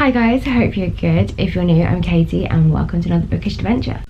Hi guys, I hope you're good. If you're new, I'm Katie and welcome to another bookish adventure.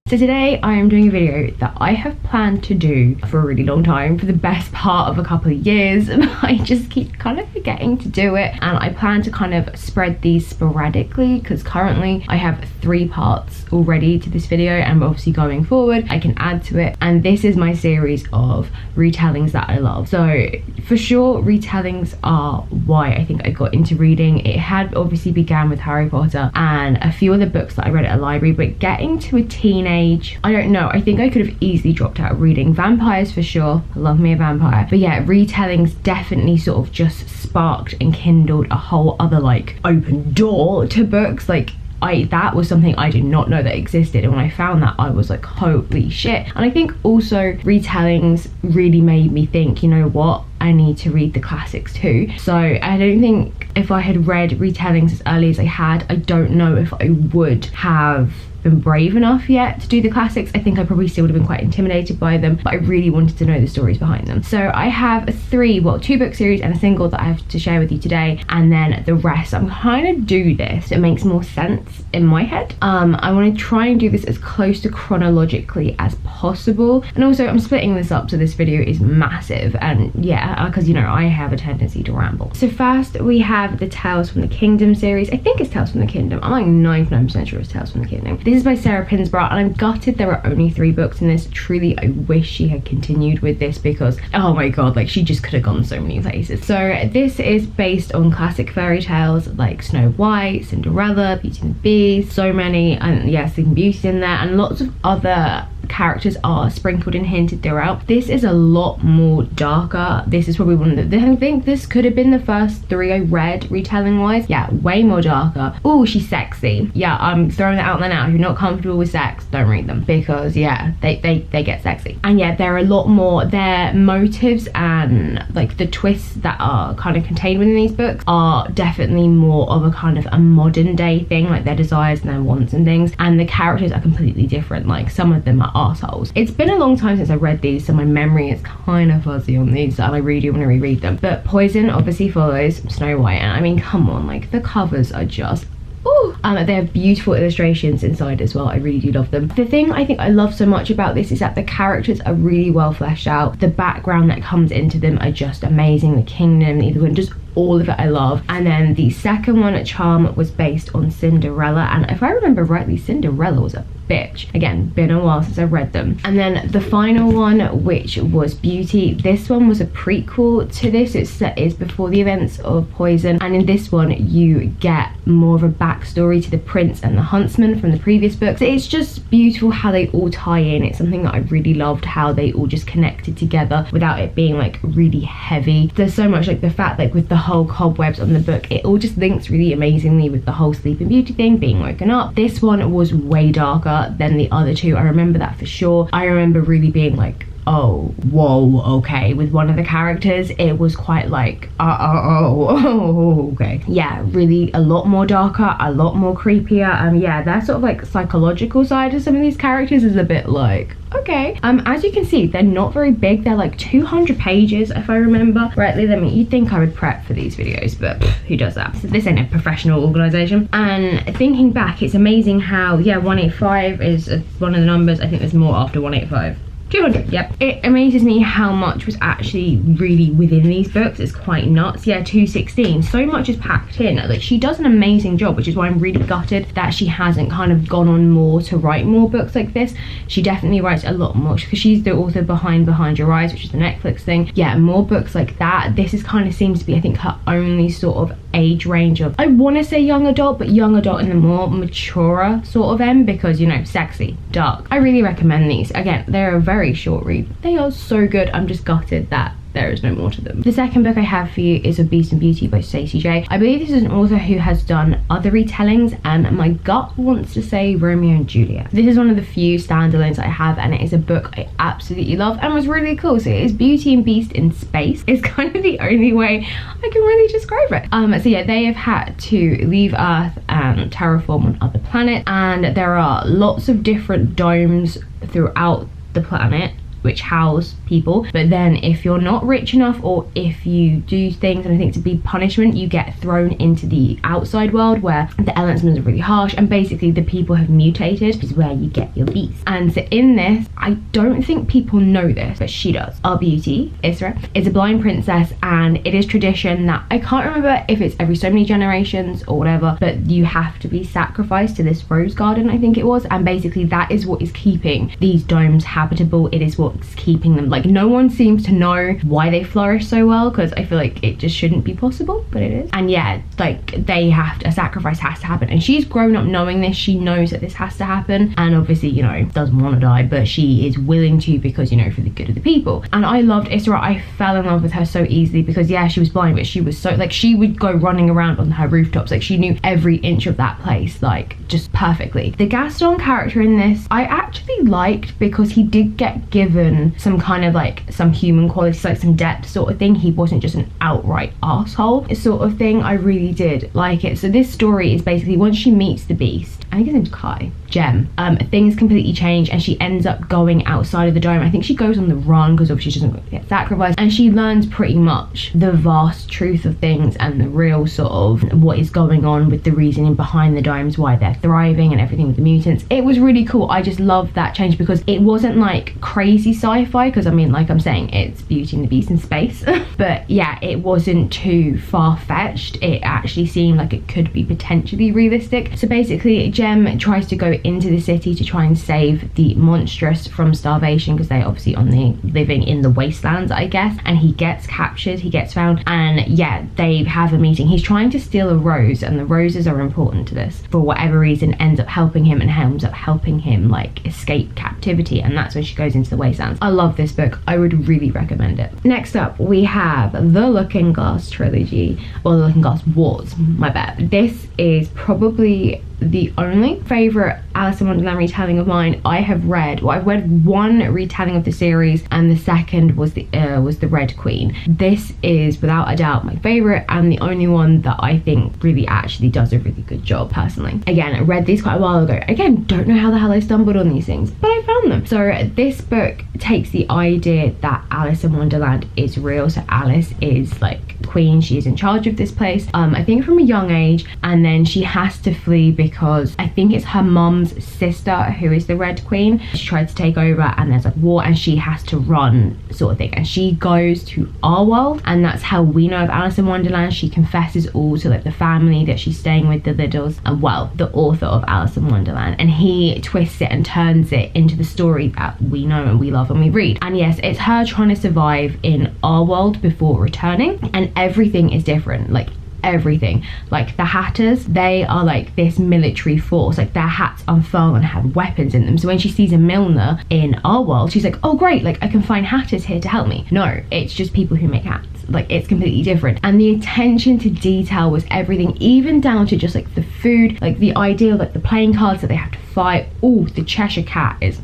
So today I am doing a video that I have planned to do for a really long time, for the best part of a couple of years. I just keep kind of forgetting to do it, and I plan to kind of spread these sporadically because currently I have 3 parts already to this video, and obviously going forward I can add to it. And this is my series of retellings that I love. So for sure, retellings are why I think I got into reading. It had obviously began with Harry Potter and a few other books that I read at a library, but getting to a teenage, I don't know, I think I could have easily dropped out of reading. Vampires for sure, I love me a vampire, but yeah, retellings definitely sort of just sparked and kindled a whole other like open door to books. Like that was something I did not know that existed, and when I found that I was like, holy shit. And I think also retellings really made me think, you know what, I need to read the classics too. So I don't think if I had read retellings as early as I had, I don't know if I would have been brave enough yet to do the classics. I think I probably still would have been quite intimidated by them, but I really wanted to know the stories behind them. So I have 2 book series and a single that I have to share with you today, and then the rest I'm kind of do this, it makes more sense in my head. I want to try and do this as close to chronologically as possible, and also I'm splitting this up so this video is massive, and yeah, because you know I have a tendency to ramble. So first we have the Tales from the Kingdom series. I think it's Tales from the Kingdom, I'm like 99% sure it's Tales from the Kingdom. This is by Sarah Pinsborough, and I'm gutted there are only 3 books in this. Truly, I wish she had continued with this because, oh my god, like she just could have gone so many places. So this is based on classic fairy tales like Snow White, Cinderella, Beauty and the Beast, so many, and yeah, Sleeping Beauty's in there, and lots of other characters are sprinkled and hinted throughout. This is a lot more darker. This is probably one of the, I think this could have been the first 3 I read retelling wise. Yeah, way more darker. Oh, she's sexy. Yeah, I'm throwing it out there now. If you're not comfortable with sex, don't read them, because yeah, they get sexy. And yeah, there are a lot more, their motives and like the twists that are kind of contained within these books are definitely more of a kind of a modern day thing, like their desires and their wants and things, and the characters are completely different. Like some of them are assholes. It's been a long time since I read these, so my memory is kind of fuzzy on these, and I really do want to reread them. But Poison obviously follows Snow White, and I mean, come on, like the covers are just ooh. They have beautiful illustrations inside as well. I really do love them. The thing I think I love so much about this is that the characters are really well fleshed out. The background that comes into them are just amazing. The kingdom, the Evil, just all of it I love. And then the second one, Charm, was based on Cinderella, and if I remember rightly, Cinderella was a bitch. Again, been a while since I've read them. And then the final one, which was Beauty, this one was a prequel to this. It is before the events of Poison, and in this one you get more of a backstory to the prince and the huntsman from the previous books. So it's just beautiful how they all tie in. It's something that I really loved, how they all just connected together without it being like really heavy. There's so much, like the fact like with the whole cobwebs on the book, it all just links really amazingly with the whole Sleeping Beauty thing, being woken up. This one was way darker than the other 2. I remember that for sure. I remember really being like, oh, whoa, okay. With one of the characters, it was quite like, okay. Yeah, really a lot more darker, a lot more creepier, and yeah, that sort of like psychological side of some of these characters is a bit like, okay. As you can see, they're not very big. They're like 200 pages, if I remember rightly. I mean, you'd think I would prep for these videos, but who does that? So this ain't a professional organization. And thinking back, it's amazing how, yeah, 185 is one of the numbers. I think there's more after 185. 200, yep. It amazes me how much was actually really within these books. It's quite nuts. Yeah, 216. So much is packed in. Like, she does an amazing job, which is why I'm really gutted that she hasn't kind of gone on more to write more books like this. She definitely writes a lot more, because she's the author behind Your Eyes, which is the Netflix thing. Yeah, more books like that. This is kind of seems to be, I think, her only sort of age range of, I want to say young adult, but young adult in the more mature sort of end, because, you know, sexy, dark. I really recommend these. Again, they're a very short read. They are so good. I'm just gutted that there is no more to them. The second book I have for you is A Beast and Beauty by Stacey J. I believe this is an author who has done other retellings, and my gut wants to say Romeo and Juliet. This is one of the few standalones I have, and it is a book I absolutely love and was really cool. So it is Beauty and Beast in space. It's kind of the only way I can really describe it. So yeah, they have had to leave Earth and terraform on other planets, and there are lots of different domes throughout the planet. which house people, but then if you're not rich enough, or if you do things and I think to be punishment, you get thrown into the outside world where the elements are really harsh, and basically the people have mutated, which is where you get your beast. And so in this, I don't think people know this, but she does. Our beauty, Isra, is a blind princess, and it is tradition that I can't remember if it's every so many generations or whatever, but you have to be sacrificed to this rose garden, I think it was, and basically that is what is keeping these domes habitable. It is what's keeping them, like, no one seems to know why they flourish so well, because I feel like it just shouldn't be possible, but it is. And yeah, like, they have to, a sacrifice has to happen, and she's grown up knowing this. She knows that this has to happen, and obviously, you know, doesn't want to die, but she is willing to, because, you know, for the good of the people. And I loved Isra. I fell in love with her so easily, because yeah, she was blind, but she was so, like, she would go running around on her rooftops, like she knew every inch of that place, like, just perfectly. The Gaston character in this I actually liked, because he did get given some kind of like some human qualities, like some depth sort of thing. He wasn't just an outright asshole sort of thing. I really did like it. So this story is basically, once she meets the beast, I think his name's Kai, Gem, things completely change, and she ends up going outside of the dome. I think she goes on the run because obviously she doesn't get sacrificed, and she learns pretty much the vast truth of things and the real sort of what is going on with the reasoning behind the domes, why they're thriving and everything with the mutants. It was really cool. I just loved that change, because it wasn't like crazy sci-fi, because I mean, like I'm saying, it's Beauty and the Beast in space but yeah, it wasn't too far-fetched. It actually seemed like it could be potentially realistic. So basically, Gem tries to go into the city to try and save the monstrous from starvation, because they're obviously living in the wastelands, I guess, and he gets captured, he gets found, and yeah, they have a meeting. He's trying to steal a rose, and the roses are important to this for whatever reason, ends up helping him, and ends up helping him like escape captivity, and that's when she goes into the wastelands. I love this book. I would really recommend it. Next up, we have the Looking Glass trilogy, or the Looking Glass Wars, my bad. This is probably the only favorite Alice in Wonderland retelling of mine I have read. Well, I've read one retelling of the series, and the second was the Red Queen. This is without a doubt my favorite, and the only one that I think really actually does a really good job personally. Again, I read these quite a while ago. Again, don't know how the hell I stumbled on these things, but I found them. So this book takes the idea that Alice in Wonderland is real. So Alice is like queen, she is in charge of this place, I think from a young age, and then she has to flee because I think it's her mum's sister who is the Red Queen. She tried to take over, and there's like war, and she has to run sort of thing, and she goes to our world, and that's how we know of Alice in Wonderland. She confesses all to like the family that she's staying with, the Liddles, and well, the author of Alice in Wonderland, and he twists it and turns it into the story that we know and we love and we read. And yes, it's her trying to survive in our world before returning, and everything is different. Like everything, like the Hatters, they are like this military force, like their hats unfurl and have weapons in them. So when she sees a Milner in our world, she's like, oh great, like I can find Hatters here to help me. No, it's just people who make hats. Like it's completely different, and the attention to detail was everything, even down to just like the food, like the idea of like the playing cards that they have to fight. Oh, the Cheshire Cat is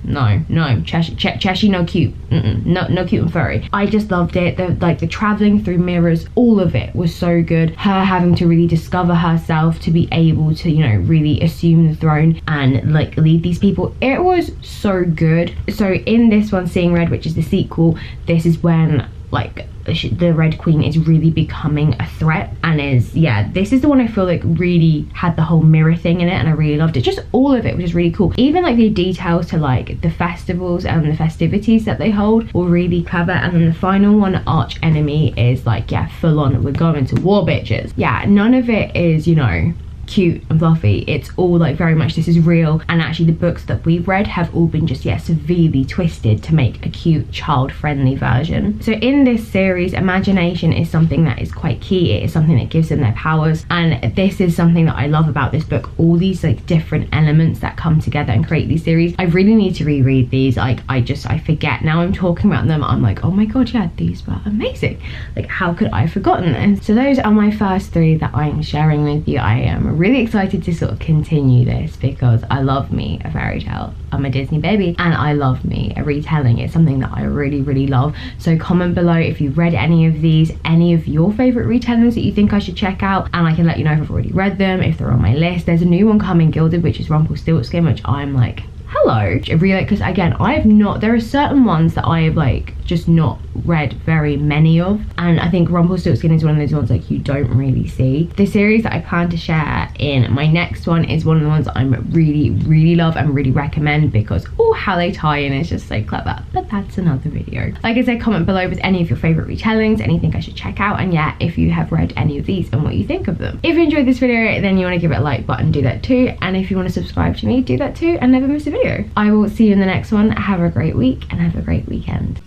no Cheshire no cute, no cute and furry. I just loved it. The traveling through mirrors, all of it was so good. Her having to really discover herself to be able to, you know, really assume the throne and like lead these people. It was so good. So in this one, Seeing Red, which is the sequel, this is when like the Red Queen is really becoming a threat, and is, yeah, this is the one I feel like really had the whole mirror thing in it, and I really loved it. Just all of it was just really cool. Even like the details to like the festivals and the festivities that they hold were really clever. And then the final one, Arch Enemy, is like, yeah, full on, we're going to war, bitches. Yeah, none of it is, you know, cute and fluffy. It's all like very much this is real, and actually the books that we've read have all been just, yeah, severely twisted to make a cute child-friendly version. So in this series, imagination is something that is quite key. It is something that gives them their powers, and this is something that I love about this book. All these like different elements that come together and create these series. I really need to reread these. Like I forget now. I'm talking about them, I'm like, oh my god, yeah, these were amazing. Like how could I have forgotten this? So those are my first three that I'm sharing with you. I am really excited to sort of continue this, because I love me a fairy tale. I'm a Disney baby, and I love me a retelling. It's something that I really love. So comment below if you've read any of these, any of your favorite retellings that you think I should check out, and I can let you know if I've already read them, if they're on my list. There's a new one coming, Gilded, which is Rumpelstiltskin, which I'm like, hello, below, which I really like, because again, I have not, there are certain ones that I have like just not read very many of, and I think Rumpelstiltskin is one of those ones like you don't really see. The series that I plan to share in my next one is one of the ones that I'm really love and really recommend, because oh, how they tie in is just so clever. But that's another video. Like I said, comment below with any of your favorite retellings, anything I should check out, and yeah, if you have read any of these and what you think of them. If you enjoyed this video, then you want to give it a like button, do that too, and if you want to subscribe to me, do that too, and never miss a video. I will see you in the next one. Have a great week and have a great weekend.